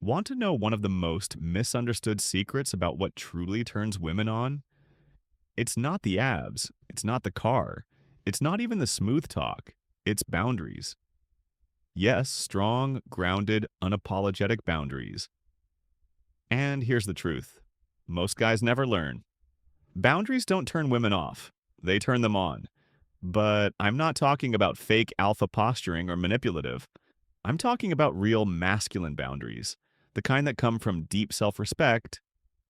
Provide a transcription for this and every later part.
Want to know one of the most misunderstood secrets about what truly turns women on? It's not the abs, it's not the car, it's not even the smooth talk, it's boundaries. Yes, strong, grounded, unapologetic boundaries. And here's the truth. Most guys never learn. Boundaries don't turn women off, they turn them on. But I'm not talking about fake alpha posturing or manipulative. I'm talking about real masculine boundaries, the kind that come from deep self respect,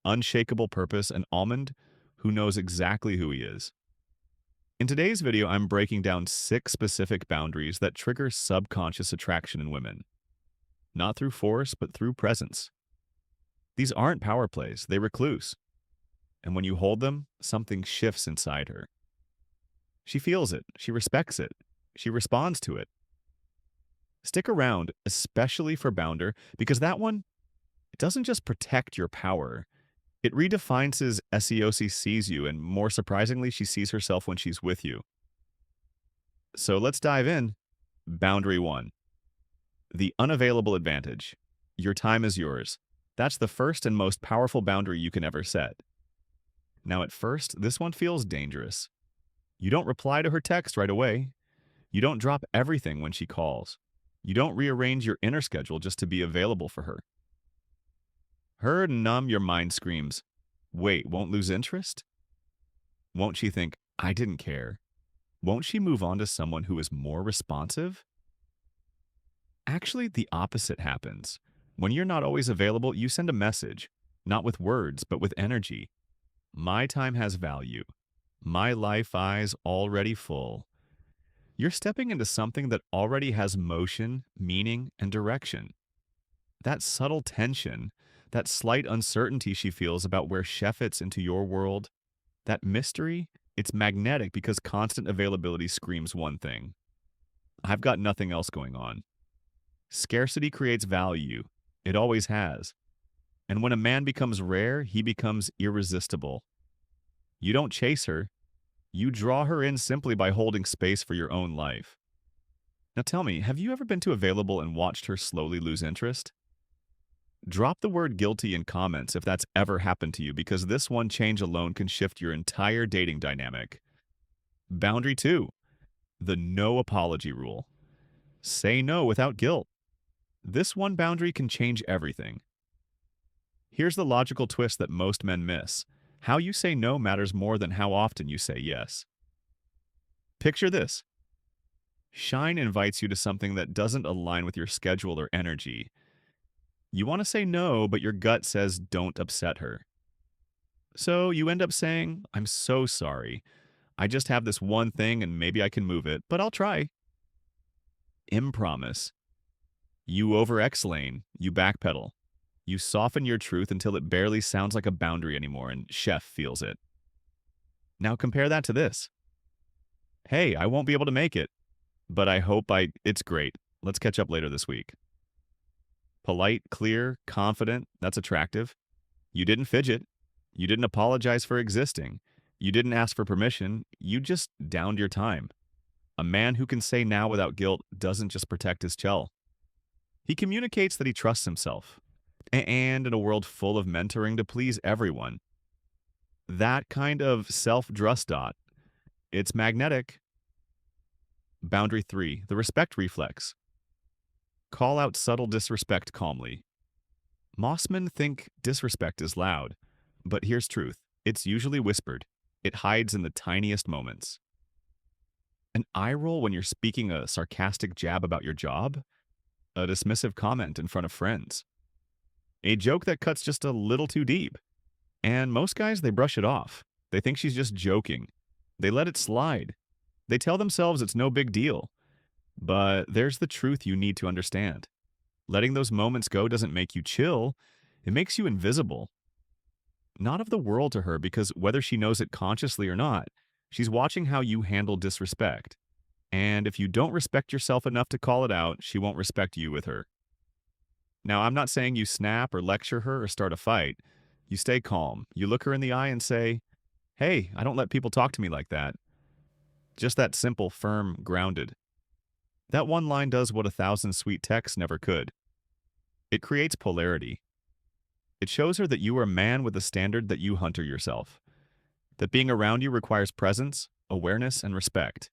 unshakable purpose, and Almond who knows exactly who he is. In today's video, I'm breaking down 6 specific boundaries that trigger subconscious attraction in women. Not through force, but through presence. These aren't power plays, they recluse. And when you hold them, something shifts inside her. She feels it, she respects it, she responds to it. Stick around, especially for Bounder, because that one, it doesn't just protect your power, it redefines his SEOC sees you, and more surprisingly, she sees herself when she's with you. So let's dive in. Boundary 1. The unavailable advantage. Your time is yours. That's the first and most powerful boundary you can ever set. Now at first, this one feels dangerous. You don't reply to her text right away. You don't drop everything when she calls. You don't rearrange your inner schedule just to be available for her. Her numb your mind screams, wait, won't lose interest? Won't she think, I didn't care? Won't she move on to someone who is more responsive? Actually, the opposite happens. When you're not always available, you send a message, not with words, but with energy. My time has value. My life eyes already full. You're stepping into something that already has motion, meaning, and direction. That subtle tension, that slight uncertainty she feels about where Chef fits into your world, that mystery, it's magnetic because constant availability screams one thing. I've got nothing else going on. Scarcity creates value. It always has. And when a man becomes rare, he becomes irresistible. You don't chase her. You draw her in simply by holding space for your own life. Now tell me, have you ever been too available and watched her slowly lose interest? Drop the word guilty in comments if that's ever happened to you, because this one change alone can shift your entire dating dynamic. Boundary 2. The no apology rule. Say no without guilt. This one boundary can change everything. Here's the logical twist that most men miss. How you say no matters more than how often you say yes. Picture this. Shine invites you to something that doesn't align with your schedule or energy. You want to say no, but your gut says don't upset her. So you end up saying, I'm so sorry. I just have this one thing and maybe I can move it, but I'll try. Impromise. You over-explain, you backpedal. You soften your truth until it barely sounds like a boundary anymore and Chef feels it. Now compare that to this. Hey, I won't be able to make it, but it's great. Let's catch up later this week. Polite, clear, confident, that's attractive. You didn't fidget. You didn't apologize for existing. You didn't ask for permission. You just downed your time. A man who can say now without guilt doesn't just protect his chell. He communicates that he trusts himself. And in a world full of mentoring to please everyone, that kind of self-drust, it's magnetic. Boundary 3, the respect reflex. Call out subtle disrespect calmly. Mossmen think disrespect is loud, but here's truth. It's usually whispered. It hides in the tiniest moments. An eye roll when you're speaking a sarcastic jab about your job? A dismissive comment in front of friends? A joke that cuts just a little too deep? And most guys, they brush it off. They think she's just joking. They let it slide. They tell themselves it's no big deal. But there's the truth you need to understand. Letting those moments go doesn't make you chill, it makes you invisible. Not of the world to her, because whether she knows it consciously or not, she's watching how you handle disrespect. And if you don't respect yourself enough to call it out, she won't respect you with her. Now, I'm not saying you snap or lecture her or start a fight. You stay calm. You look her in the eye and say, hey, I don't let people talk to me like that. Just that simple, firm, grounded. That one line does what 1,000 sweet texts never could. It creates polarity. It shows her that you are a man with a standard that you hunter yourself, that being around you requires presence, awareness, and respect.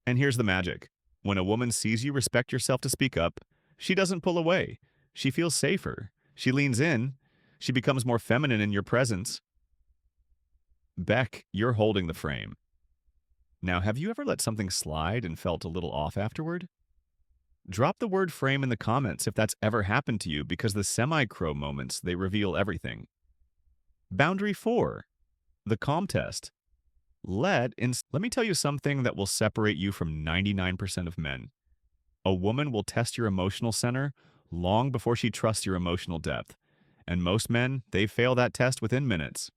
And here's the magic. When a woman sees you respect yourself to speak up, she doesn't pull away. She feels safer. She leans in. She becomes more feminine in your presence. Beck, you're holding the frame. Now, have you ever let something slide and felt a little off afterward? Drop the word frame in the comments if that's ever happened to you because the semi-crow moments, they reveal everything. Boundary 4, the calm test. Let me tell you something that will separate you from 99% of men. A woman will test your emotional center long before she trusts your emotional depth. And most men, they fail that test within minutes.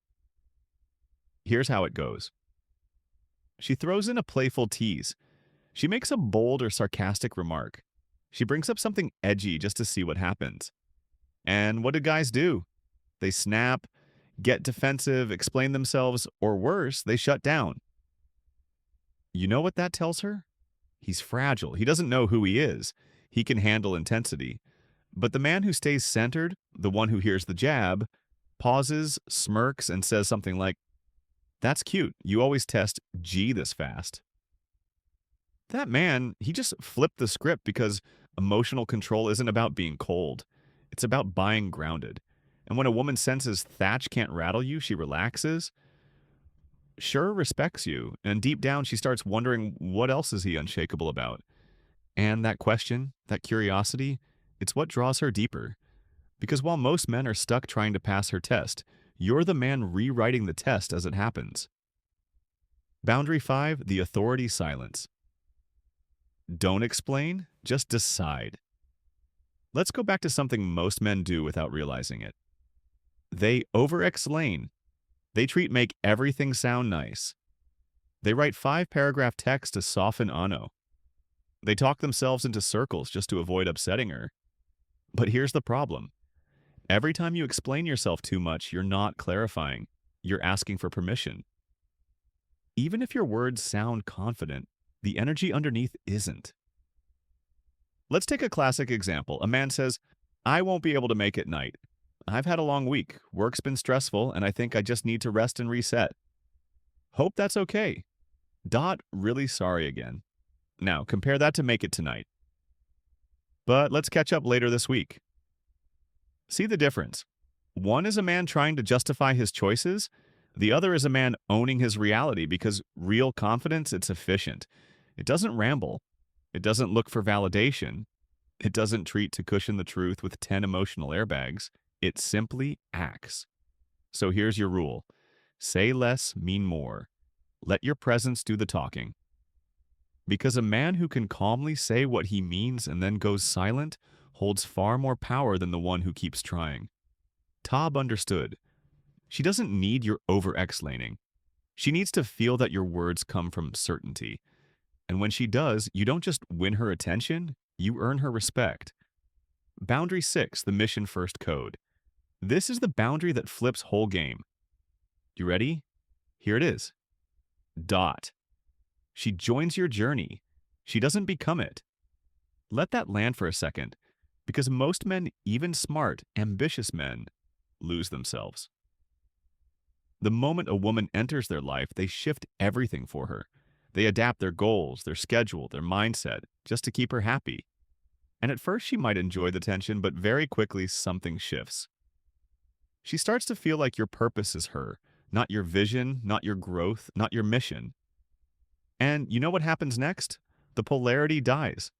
Here's how it goes. She throws in a playful tease. She makes a bold or sarcastic remark. She brings up something edgy just to see what happens. And what do guys do? They snap, get defensive, explain themselves, or worse, they shut down. You know what that tells her? He's fragile. He doesn't know who he is. He can handle intensity. But the man who stays centered, the one who hears the jab, pauses, smirks, and says something like, "That's cute. You always test G this fast." That man, he just flipped the script because emotional control isn't about being cold. It's about being grounded. And when a woman senses Thatch can't rattle you, she relaxes. Sure respects you, and deep down she starts wondering what else is he unshakable about. And that question, that curiosity, it's what draws her deeper. Because while most men are stuck trying to pass her test, you're the man rewriting the test as it happens. Boundary 5, the authority silence. Don't explain, just decide. Let's go back to something most men do without realizing it. They over-explain. They treat make everything sound nice. They write 5-paragraph text to soften Ano. They talk themselves into circles just to avoid upsetting her. But here's the problem. Every time you explain yourself too much, you're not clarifying. You're asking for permission. Even if your words sound confident, the energy underneath isn't. Let's take a classic example. A man says, "I won't be able to make it night. I've had a long week. Work's been stressful, and I think I just need to rest and reset." Hope that's okay. Really sorry again. Now, compare that to make it tonight. But let's catch up later this week. See the difference. One is a man trying to justify his choices. The other is a man owning his reality because real confidence, it's efficient. It doesn't ramble. It doesn't look for validation. It doesn't treat to cushion the truth with 10 emotional airbags. It simply acts. So here's your rule. Say less, mean more. Let your presence do the talking. Because a man who can calmly say what he means and then goes silent holds far more power than the one who keeps trying. Taub understood. She doesn't need your over-explaining. She needs to feel that your words come from certainty. And when she does, you don't just win her attention, you earn her respect. Boundary 6, the mission first code. This is the boundary that flips whole game. You ready? Here it is. She joins your journey. She doesn't become it. Let that land for a second, because most men, even smart, ambitious men, lose themselves. The moment a woman enters their life, they shift everything for her. They adapt their goals, their schedule, their mindset, just to keep her happy. And at first she might enjoy the tension, but very quickly something shifts. She starts to feel like your purpose is her, not your vision, not your growth, not your mission. And you know what happens next? The polarity dies.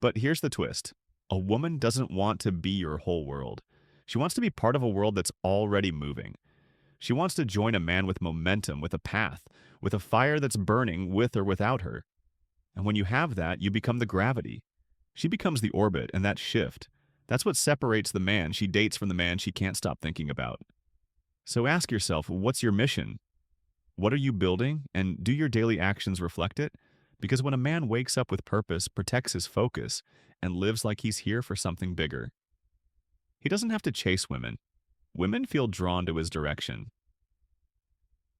But here's the twist. A woman doesn't want to be your whole world. She wants to be part of a world that's already moving. She wants to join a man with momentum, with a path, with a fire that's burning with or without her. And when you have that, you become the gravity. She becomes the orbit, and that shift. That's what separates the man she dates from the man she can't stop thinking about. So ask yourself, what's your mission? What are you building, and do your daily actions reflect it? Because when a man wakes up with purpose, protects his focus, and lives like he's here for something bigger, he doesn't have to chase women. Women feel drawn to his direction.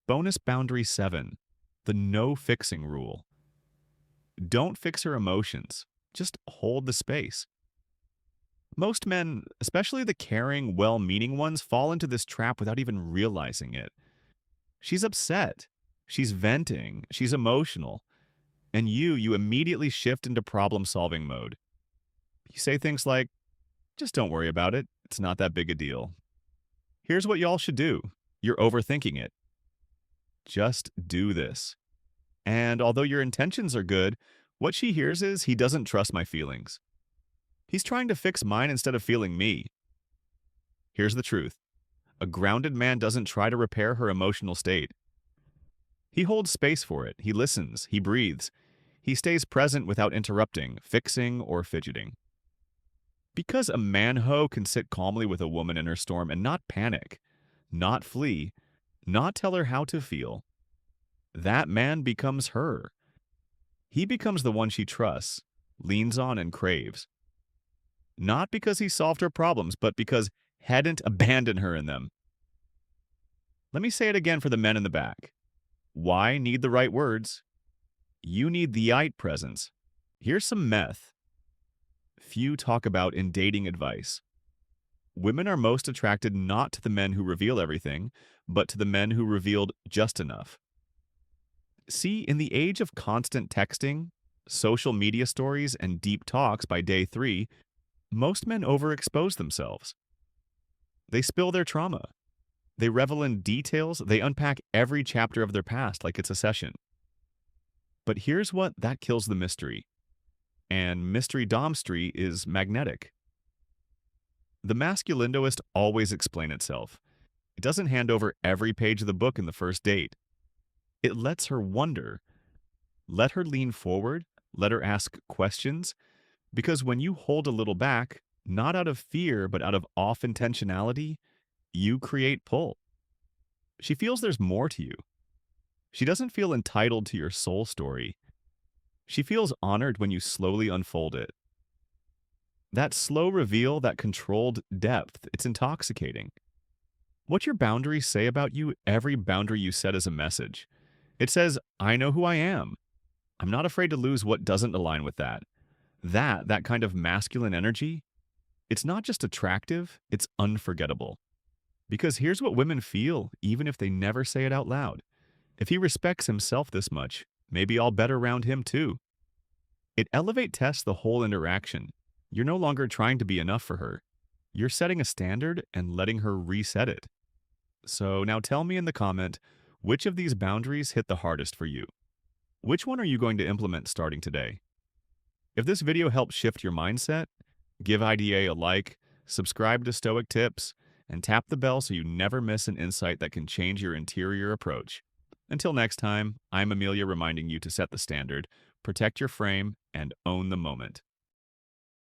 Bonus boundary 7, the no fixing rule. Don't fix her emotions. Just hold the space. Most men, especially the caring, well meaning ones, fall into this trap without even realizing it. She's upset. She's venting. She's emotional. And you immediately shift into problem solving mode. You say things like, just don't worry about it. It's not that big a deal. Here's what y'all should do. You're overthinking it. Just do this. And although your intentions are good, what she hears is he doesn't trust my feelings. He's trying to fix mine instead of feeling me. Here's the truth. A grounded man doesn't try to repair her emotional state. He holds space for it. He listens. He breathes. He stays present without interrupting, fixing, or fidgeting. Because a man-ho can sit calmly with a woman in her storm and not panic, not flee, not tell her how to feel, that man becomes her. He becomes the one she trusts, leans on, and craves. Not because he solved her problems, but because hadn't abandoned her in them. Let me say it again for the men in the back. Why need the right words? You need the right presence. Here's some meth few talk about in dating advice. Women are most attracted not to the men who reveal everything, but to the men who revealed just enough. See, in the age of constant texting, social media stories, and deep talks by day 3, most men overexpose themselves. They spill their trauma. They revel in details. They unpack every chapter of their past like it's a session. But here's what that kills the mystery. And mystery domstry is magnetic. The masculindoist always explains itself. It doesn't hand over every page of the book in the first date. It lets her wonder. Let her lean forward. Let her ask questions. Because when you hold a little back, not out of fear, but out of off intentionality, you create pull. She feels there's more to you. She doesn't feel entitled to your soul story. She feels honored when you slowly unfold it. That slow reveal, that controlled depth, it's intoxicating. What your boundaries say about you, every boundary you set is a message. It says, I know who I am. I'm not afraid to lose what doesn't align with that. That kind of masculine energy, it's not just attractive, it's unforgettable. Because here's what women feel, even if they never say it out loud. If he respects himself this much, maybe I'll bet around him too. It elevate tests the whole interaction. You're no longer trying to be enough for her. You're setting a standard and letting her reset it. So now tell me in the comment, which of these boundaries hit the hardest for you? Which one are you going to implement starting today? If this video helped shift your mindset, give IDA a like, subscribe to Stoic Tips, and tap the bell so you never miss an insight that can change your interior approach. Until next time, I'm Amelia reminding you to set the standard, protect your frame, and own the moment.